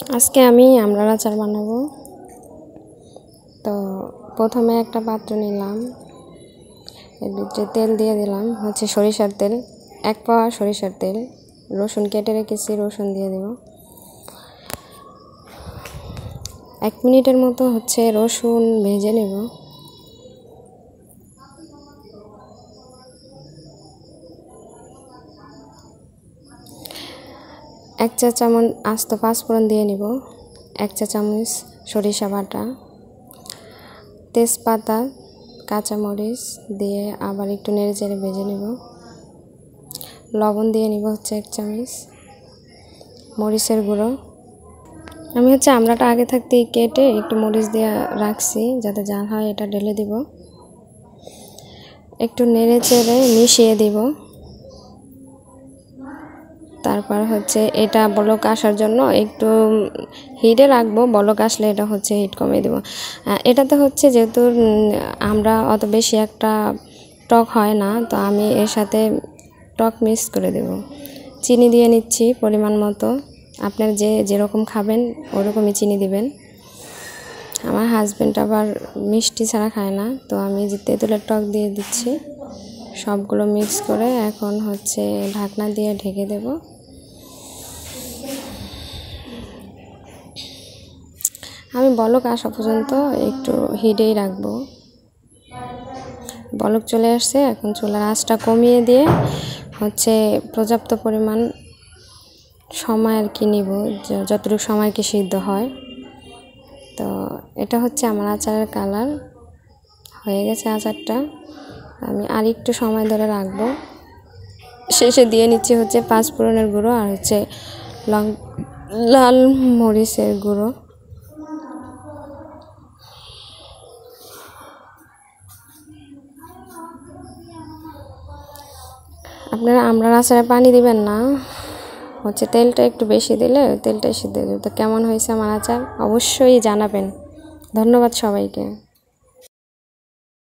আজকে আমি আমড়ার আচার বানাবো। তো প্রথমে একটা পাত্র নিলাম, এর ভিতরে তেল দিয়ে দিলাম, হচ্ছে সরিষার তেল, 1 পাওয়া সরিষার তেল। রসুন কেটে রেখেছি, রসুন দিয়ে দেব। 1 মিনিটের মতো হচ্ছে রসুন ভেজে নেব। এক চা চামচ আস্ত পাঁচফোড়ন দিয়ে নিব, 1 চা চামচ সরিষা বাটা, তেজপাতা, কাঁচামরিচ দিয়ে আবার একটু নেড়ে চেড়ে ভেজে নেব। লবণ দিয়ে নিব হচ্ছে 1 চামচ, মরিচের গুঁড়ো। আমি হচ্ছে আমড়াটা আগে থাকতেই কেটে একটু মরিচ দিয়ে রাখছি যাতে ঝাল হয়, এটা ঢেলে দিব। একটু নেড়ে চেড়ে মিশিয়ে দিব। তারপর হচ্ছে এটা বলক আসার জন্য একটু হিটে রাখবো, বলক আসলে এটা হচ্ছে হিট কমিয়ে দেব। এটাতে হচ্ছে যেহেতু আমরা অত বেশি একটা টক হয় না, তো আমি এর সাথে টক মিক্স করে দেব। চিনি দিয়ে নিচ্ছি পরিমাণ মতো, আপনার যেরকম খাবেন ওরকমই চিনি দিবেন। আমার হাজব্যান্ড আবার মিষ্টি ছাড়া খায় না, তো আমি যে তেঁতুলের টক দিয়ে দিচ্ছি। সবগুলো মিক্স করে এখন হচ্ছে ঢাকনা দিয়ে ঢেকে দেব। আমি বলক আসা পর্যন্ত একটু হিটেই রাখবো। বলক চলে আসছে, এখন চুলার আঁচটা কমিয়ে দিয়ে হচ্ছে পর্যাপ্ত পরিমাণ সময় আর কি নিব, যতটুকু সময় কি সিদ্ধ হয়। তো এটা হচ্ছে আমার আচারের কালার হয়ে গেছে। আচারটা আমি আর একটু সময় ধরে রাখবো। শেষে দিয়ে নিচ্ছি হচ্ছে পাঁচফোড়নের গুঁড়ো আর হচ্ছে লাল মরিচের গুঁড়ো। আপনারা আমড়ার আচারে পানি দিবেন না, হচ্ছে তেলটা একটু বেশি দিলে তেলটা সিদ্ধ হয়ে যাবে। তো কেমন হয়েছে আমার আচার অবশ্যই জানাবেন। ধন্যবাদ সবাইকে।